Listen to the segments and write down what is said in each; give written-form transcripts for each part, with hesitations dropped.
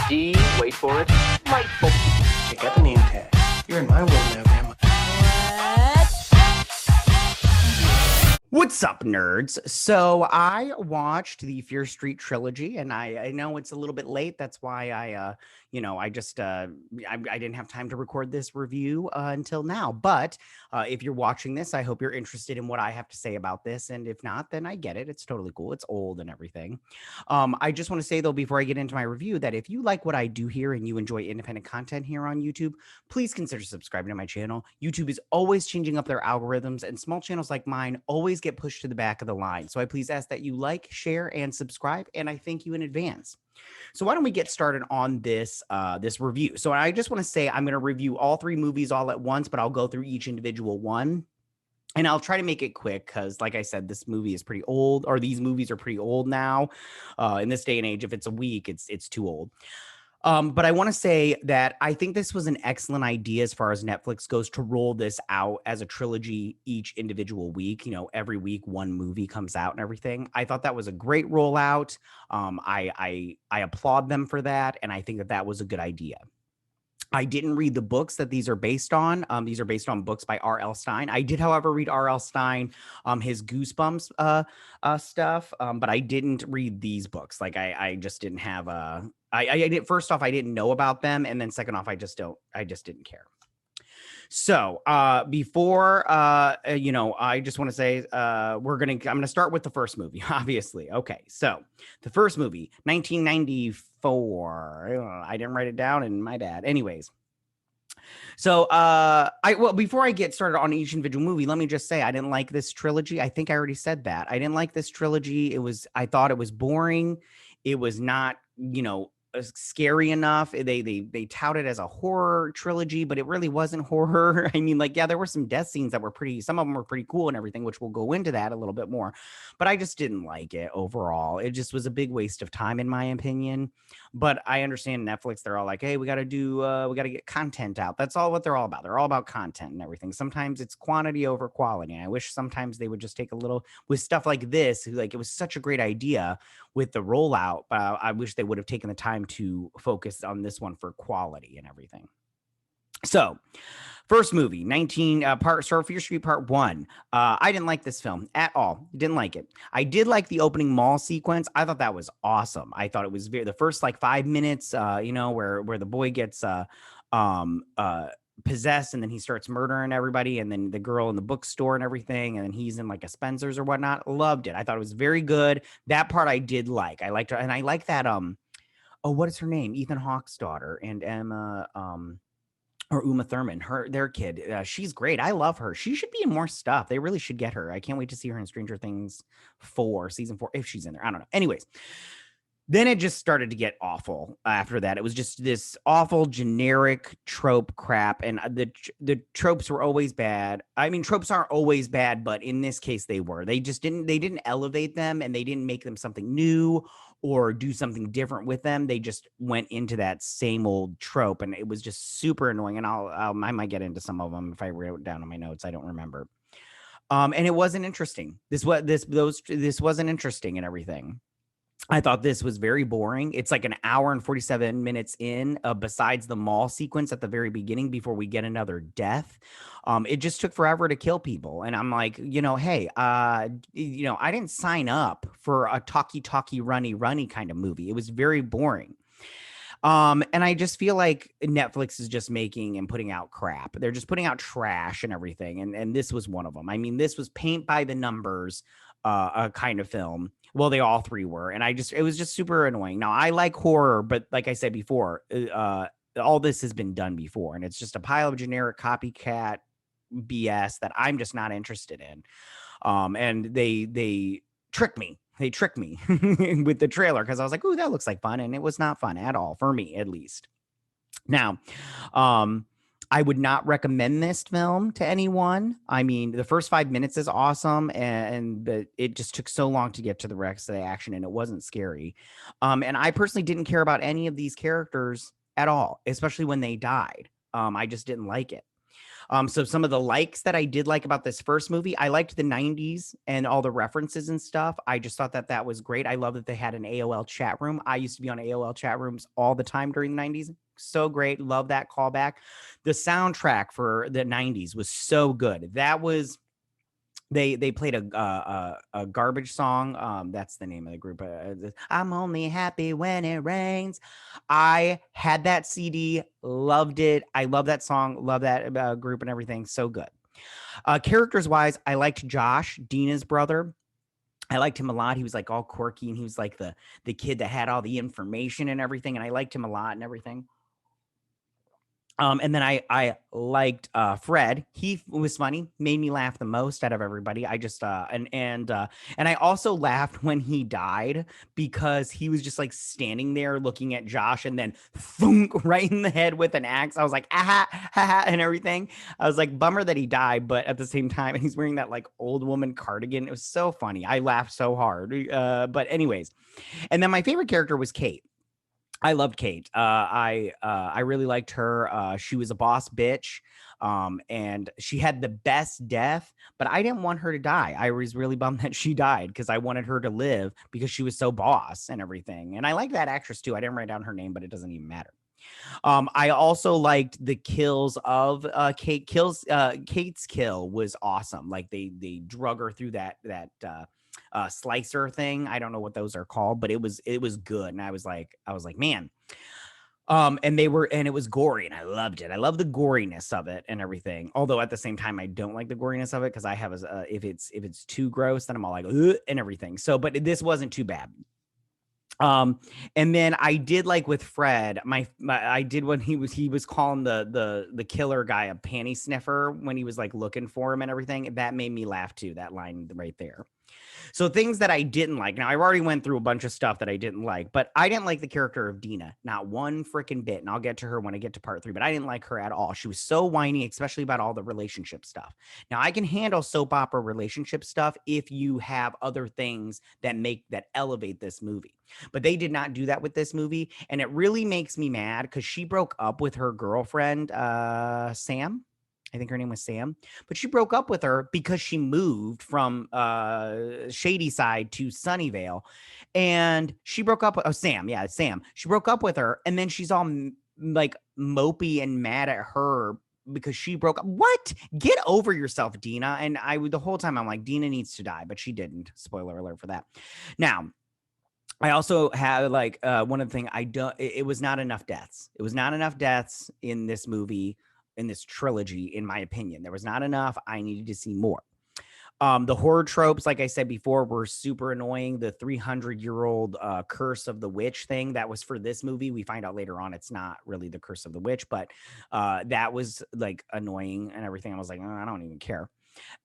D, wait for it, delightful. Check out the name tag. You're in my world now, Grandma. What's up, nerds? So I watched the Fear Street Trilogy, and I know it's a little bit late. That's why I didn't have time to record this review until now. But if you're watching this, I hope you're interested in what I have to say about this. And if not, then I get it. It's totally cool. It's old and everything. I just want to say, though, before I get into my review, that if you like what I do here and you enjoy independent content here on YouTube, please consider subscribing to my channel. YouTube is always changing up their algorithms, and small channels like mine always get pushed to the back of the line. So I please ask that you like, share, and subscribe, and I thank you in advance. So why don't we get started on this review? So I just want to say I'm going to review all three movies all at once, but I'll go through each individual one. And I'll try to make it quick because, like I said, this movie is pretty old, or these movies are pretty old now. In this day and age, if it's a week, it's too old. But I want to say that I think this was an excellent idea as far as Netflix goes, to roll this out as a trilogy each individual week. You know, every week one movie comes out and everything. I thought that was a great rollout. I applaud them for that, and I think that was a good idea. I didn't read the books that these are based on. These are based on books by R.L. Stine. I did, however, read R.L. Stine, his Goosebumps stuff, but I didn't read these books. Like I just didn't have I did. First off, I didn't know about them, and then second off, I just didn't care. So before I just want to say I'm gonna start with the first movie, obviously. Okay, so the first movie, 1994. I didn't write it down, and my bad. Anyways. So before I get started on each individual movie, let me just say I didn't like this trilogy. I think I already said that. I didn't like this trilogy. I thought it was boring. It was not, scary enough. They touted as a horror trilogy, but it really wasn't horror. I mean, like, yeah, there were some death scenes that were some of them were pretty cool and everything, which we'll go into that a little bit more, but I just didn't like it overall. It just was a big waste of time, in my opinion. But I understand Netflix, they're all like, hey, we got to get content out. That's all what they're all about. They're all about content and everything. Sometimes it's quantity over quality. And I wish sometimes they would just take a little with stuff like this. Like, it was such a great idea with the rollout. I wish they would have taken the time to focus on this one for quality and everything. So, first movie, Fear Street Part 1. I didn't like this film at all. Didn't like it. I did like the opening mall sequence. I thought that was awesome. I thought it was the first like 5 minutes, where the boy gets possessed, and then he starts murdering everybody, and then the girl in the bookstore and everything, and then he's in like a Spencer's or whatnot. Loved it. I thought it was very good. That part I did like. I liked her, and I like that. What is her name? Ethan Hawke's daughter, and Emma or Uma Thurman, their kid. She's great. I love her. She should be in more stuff. They really should get her. I can't wait to see her in Stranger Things season 4, if she's in there. I don't know. Anyways, then it just started to get awful after that. It was just this awful generic trope crap, and the tropes were always bad. I mean, tropes aren't always bad, but in this case they were. They didn't elevate them, and they didn't make them something new or do something different with them. They just went into that same old trope, and it was just super annoying. And I might get into some of them if I wrote it down in my notes. I don't remember. And it wasn't interesting. This wasn't interesting and everything. I thought this was very boring. It's like an hour and 47 minutes in, besides the mall sequence at the very beginning before we get another death. It just took forever to kill people. And I'm like, hey, I didn't sign up for a talky, runny kind of movie. It was very boring. And I just feel like Netflix is just making and putting out crap. They're just putting out trash and everything. And this was one of them. I mean, this was paint by the numbers, a kind of film. Well, they all three were. And it was just super annoying. Now, I like horror, but like I said before, all this has been done before. And it's just a pile of generic copycat BS that I'm just not interested in. And they tricked me. They tricked me with the trailer, because I was like, ooh, that looks like fun. And it was not fun at all, for me, at least. Now, I would not recommend this film to anyone. I mean, the first 5 minutes is awesome, but it just took so long to get to the rest of the action, and it wasn't scary. And I personally didn't care about any of these characters at all, especially when they died. I just didn't like it. So some of the likes that I did like about this first movie, I liked the 90s and all the references and stuff. I just thought that that was great. I love that they had an AOL chat room. I used to be on AOL chat rooms all the time during the 90s. So great. Love that callback. The soundtrack for the 90s was so good. That was they played a garbage song. That's the name of the group. I'm only happy when it rains. I had that CD, loved it. I love that song, love that group and everything. So good. Characters wise, I liked Josh, Dina's brother. I liked him a lot. He was like all quirky, and he was like the kid that had all the information and everything. And I liked him a lot and everything. And then I liked Fred. He was funny, made me laugh the most out of everybody. I just and I also laughed when he died because he was just like standing there looking at Josh and then thunk right in the head with an axe. I was like, aha, ha, and everything. I was like, bummer that he died, but at the same time, he's wearing that like old woman cardigan. It was so funny. I laughed so hard. But anyways, and then my favorite character was Kate. I loved Kate. I really liked her. She was a boss bitch, and she had the best death. But I didn't want her to die. I was really bummed that she died because I wanted her to live because she was so boss and everything. And I like that actress too. I didn't write down her name, but it doesn't even matter. I also liked the kills of Kate. Kate's kill was awesome. Like they drug her through that slicer thing. I don't know what those are called, but it was good. And I was like, man. And it was gory, and I loved it. I love the goriness of it and everything. Although at the same time, I don't like the goriness of it because I have if it's too gross, then I'm all like, ugh, and everything. So, but this wasn't too bad. And then I did like with Fred, I did when he was calling the killer guy a panty sniffer when he was like looking for him and everything. That made me laugh too, that line right there. So things that I didn't like. Now, I've already went through a bunch of stuff that I didn't like, but I didn't like the character of Dina, not one freaking bit. And I'll get to her when I get to part 3, but I didn't like her at all. She was so whiny, especially about all the relationship stuff. Now, I can handle soap opera relationship stuff if you have other things that elevate this movie. But they did not do that with this movie. And it really makes me mad because she broke up with her girlfriend, Sam. I think her name was Sam, but she broke up with her because she moved from Shady Side to Sunnyvale, and she broke up with Sam. Yeah, Sam. She broke up with her, and then she's all like mopey and mad at her because she broke up. What? Get over yourself, Dina. And the whole time I'm like, Dina needs to die, but she didn't. Spoiler alert for that. Now, I also had like one of the things it was not enough deaths. It was not enough deaths in this movie, in this trilogy, in my opinion. There was not enough. I needed to see more. The horror tropes, like I said before, were super annoying. The 300-year-old curse of the witch thing, that was for this movie. We find out later on it's not really the curse of the witch, but that was like annoying and everything. I was like, oh, I don't even care.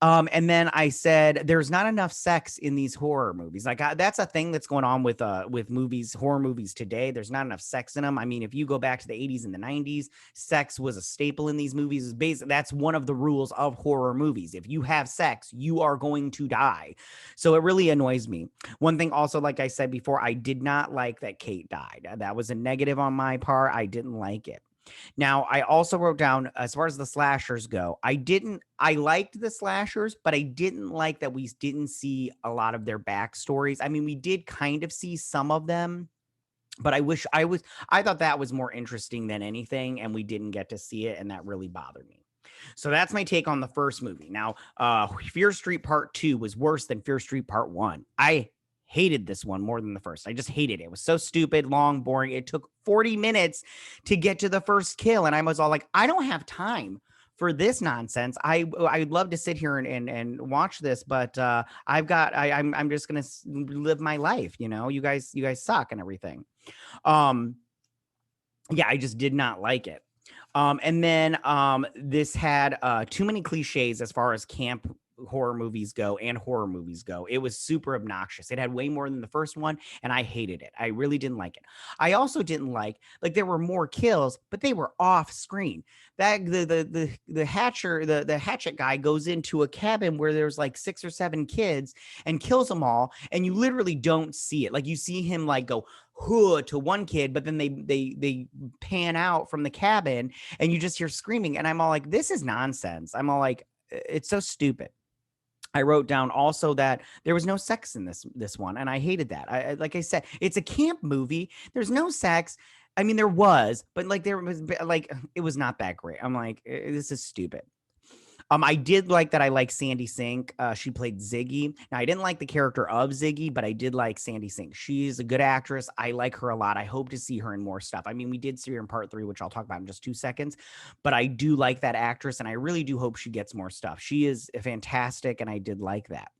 And then I said, there's not enough sex in these horror movies. Like that's a thing that's going on with movies, horror movies today. There's not enough sex in them. I mean, if you go back to the 80s and the 90s, sex was a staple in these movies. That's one of the rules of horror movies. If you have sex, you are going to die. So it really annoys me. One thing also, like I said before, I did not like that Kate died. That was a negative on my part. I didn't like it. Now, I also wrote down, as far as the slashers go, I liked the slashers, but I didn't like that we didn't see a lot of their backstories. I mean, we did kind of see some of them, but I thought that was more interesting than anything, and we didn't get to see it, and that really bothered me. So that's my take on the first movie. Now, Fear Street Part 2 was worse than Fear Street Part 1. I hated this one more than the first. I just hated it. It was so stupid, long, boring. It took 40 minutes to get to the first kill. And I was all like, I don't have time for this nonsense. I'd love to sit here and watch this, but I'm just going to live my life. You guys suck and everything. Yeah, I just did not like it. And then this had too many cliches as far as camp horror movies go and horror movies go. It was super obnoxious. It had way more than the first one, and I hated it. I really didn't like it. I also didn't like there were more kills, but they were off screen. That the hatchet guy goes into a cabin where there's like 6 or 7 kids and kills them all, and you literally don't see it. Like you see him like go to one kid, but then they pan out from the cabin and you just hear screaming, and I'm all like, this is nonsense. I'm all like, it's so stupid. I wrote down also that there was no sex in this one, and I hated that. I like I said, it's a camp movie. There's no sex. I mean, there was, but like there was like it was not that great. I'm like, this is stupid. I did like that. I like Sandy Sink. She played Ziggy. Now, I didn't like the character of Ziggy, but I did like Sandy Sink. She's a good actress. I like her a lot. I hope to see her in more stuff. I mean, we did see her in part 3, which I'll talk about in just 2 seconds, but I do like that actress, and I really do hope she gets more stuff. She is fantastic, and I did like that.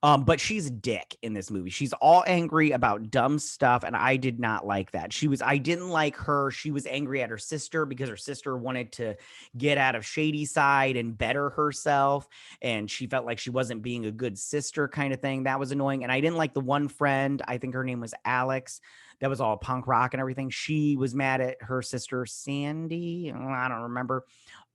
But she's a dick in this movie. She's all angry about dumb stuff, and I did not like that. I didn't like her. She was angry at her sister because her sister wanted to get out of Shady Side and better herself, and she felt like she wasn't being a good sister kind of thing. That was annoying. And I didn't like the one friend, I think her name was Alex, that was all punk rock and everything. She was mad at her sister, Sandy. I don't remember.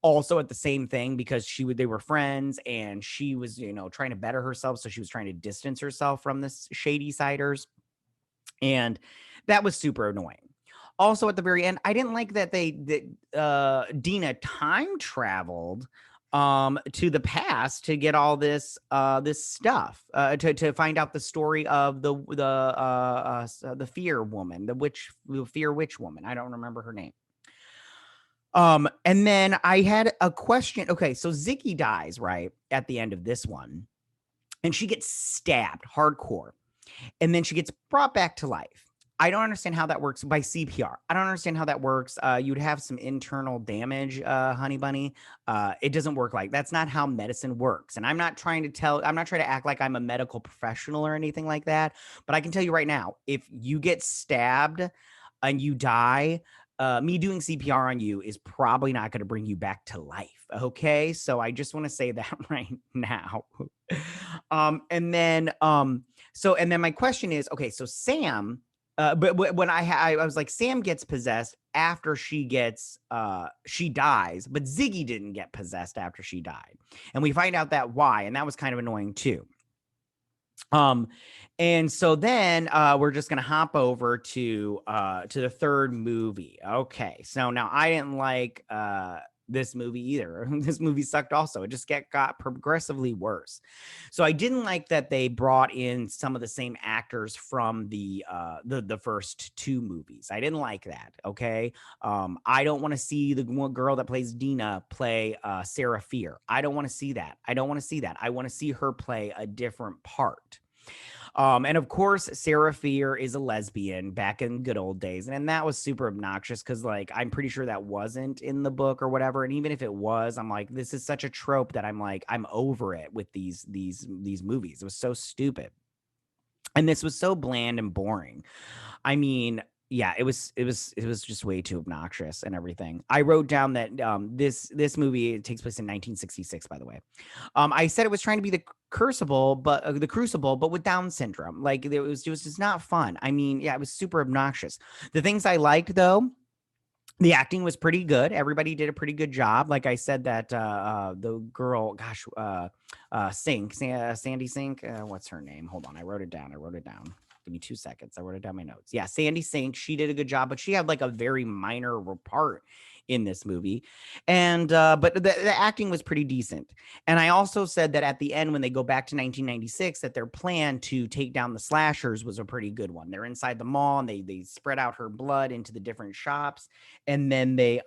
Also at the same thing because they were friends, and she was, trying to better herself. So she was trying to distance herself from the Shady Siders. And that was super annoying. Also at the very end, I didn't like that Dina time traveled to the past to get all this stuff, to find out the story of the fear woman, the fear witch woman. I don't remember her name. And then I had a question. Okay, so Ziggy dies right at the end of this one, and she gets stabbed hardcore, and then she gets brought back to life. I don't understand how that works by CPR. I don't understand how that works. You'd have some internal damage, honey bunny. It doesn't work that's not how medicine works. And I'm not trying to act like I'm a medical professional or anything like that. But I can tell you right now, if you get stabbed and you die, me doing CPR on you is probably not going to bring you back to life. Okay. So I just want to say that right now. And then my question is, okay, so Sam, but when I was like, Sam gets possessed after she dies, but Ziggy didn't get possessed after she died. And we find out that why, and that was kind of annoying too. And so then we're just gonna hop over to the third movie. Okay, so now I didn't like this movie either. This movie sucked also. It just got progressively worse. So I didn't like that they brought in some of the same actors from the first 2 movies. I didn't like that. Okay. I don't want to see the one girl that plays Dina play Sarah Fear. I don't want to see that. I don't want to see that. I want to see her play a different part. And of course, Sarah Fear is a lesbian back in good old days. And that was super obnoxious because, like, I'm pretty sure that wasn't in the book or whatever. And even if it was, I'm like, this is such a trope that I'm like, I'm over it with these movies. It was so stupid. And this was so bland and boring. I mean, yeah, it was just way too obnoxious and everything. I wrote down that this movie takes place in 1966, by the way. I said it was trying to be the Crucible, but with Down syndrome. Like it was just not fun. I mean, yeah, it was super obnoxious. The things I liked though, the acting was pretty good. Everybody did a pretty good job. Like I said, that the girl, Sandy Sink. What's her name? Hold on, I wrote it down. Give me 2 seconds. I wrote it down in my notes. Yeah, Sandy Sink. She did a good job, but she had like a very minor part in this movie. And but the acting was pretty decent. And I also said that at the end, when they go back to 1996, that their plan to take down the slashers was a pretty good one. They're inside the mall and they spread out her blood into the different shops, and then they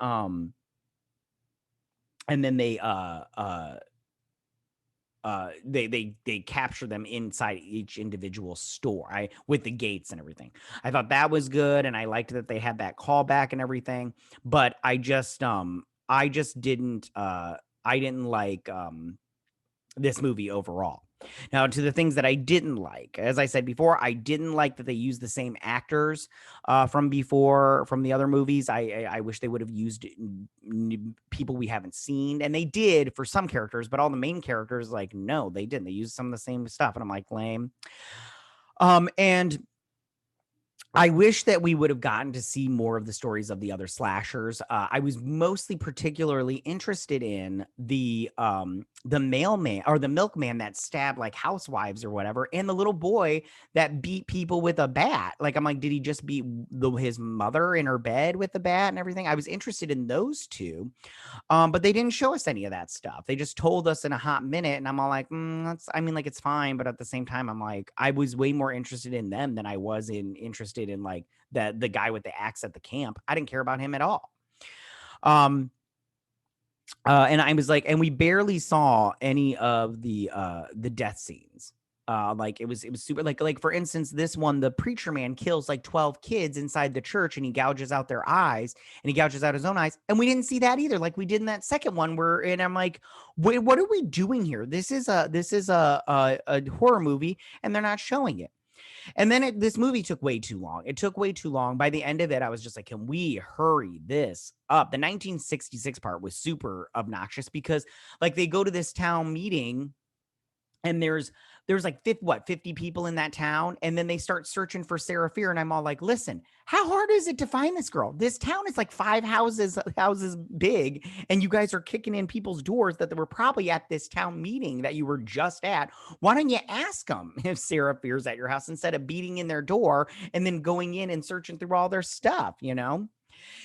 they capture them inside each individual store with the gates and everything. I thought that was good, and I liked that they had that callback and everything. But I didn't like this movie overall. Now, to the things that I didn't like, as I said before, I didn't like that they used the same actors from before, from the other movies. I wish they would have used people we haven't seen, and they did for some characters, but all the main characters, like, no, they didn't. They used some of the same stuff, and I'm like, lame. And I wish that we would have gotten to see more of the stories of the other slashers. I was mostly particularly interested in the mailman or the milkman that stabbed like housewives or whatever, and the little boy that beat people with a bat. Like, I'm like, did he just beat his mother in her bed with the bat and everything? I was interested in those two. But they didn't show us any of that stuff. They just told us in a hot minute, and I'm all like, I mean, like, it's fine, but at the same time, I'm like, I was way more interested in them than I was interested in like the guy with the axe at the camp. I didn't care about him at all. And I was like, and we barely saw any of the death scenes. Like it was super like for instance, this one, the preacher man kills like 12 kids inside the church, and he gouges out their eyes, and he gouges out his own eyes, and we didn't see that either, like we did in that second one. And I'm like, wait, what are we doing here? This is a horror movie, and they're not showing it. And then this movie took way too long. It took way too long. By the end of it, I was just like, can we hurry this up? The 1966 part was super obnoxious because like they go to this town meeting, and there's like 50 people in that town, and then they start searching for Serie, and I'm all like, listen, how hard is it to find this girl? This town is like 5 houses big, and you guys are kicking in people's doors that they were probably at this town meeting that you were just at. Why don't you ask them if Serie is at your house instead of beating in their door and then going in and searching through all their stuff, you know?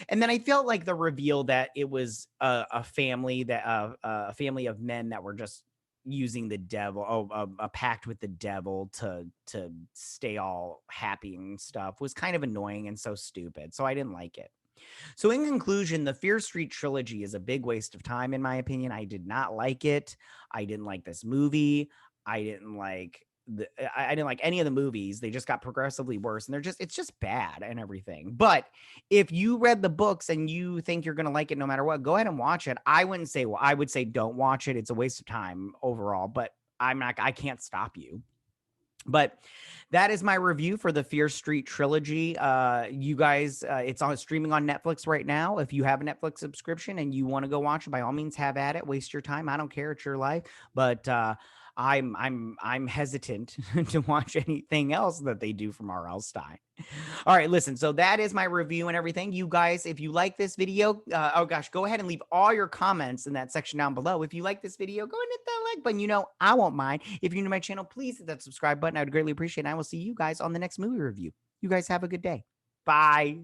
And then I felt like the reveal that it was a family of men that were just using the devil, a pact with the devil to stay all happy and stuff, was kind of annoying and so stupid. So I didn't like it. So in conclusion, the Fear Street Trilogy is a big waste of time, in my opinion. I did not like it. I didn't like this movie. I didn't like I didn't like any of the movies. They just got progressively worse, and it's just bad and everything. But if you read the books and you think you're going to like it no matter what, go ahead and watch it. I would say don't watch it. It's a waste of time overall, but I can't stop you. But that is my review for the Fear Street Trilogy. You guys, it's streaming on Netflix right now. If you have a Netflix subscription and you want to go watch it, by all means, have at it. Waste your time. I don't care. It's your life. But I'm hesitant to watch anything else that they do from R.L. Stine. All right, listen. So that is my review and everything. You guys, if you like this video, go ahead and leave all your comments in that section down below. If you like this video, go and hit that like button. You know, I won't mind. If you're new to my channel, please hit that subscribe button. I would greatly appreciate it. And I will see you guys on the next movie review. You guys have a good day. Bye.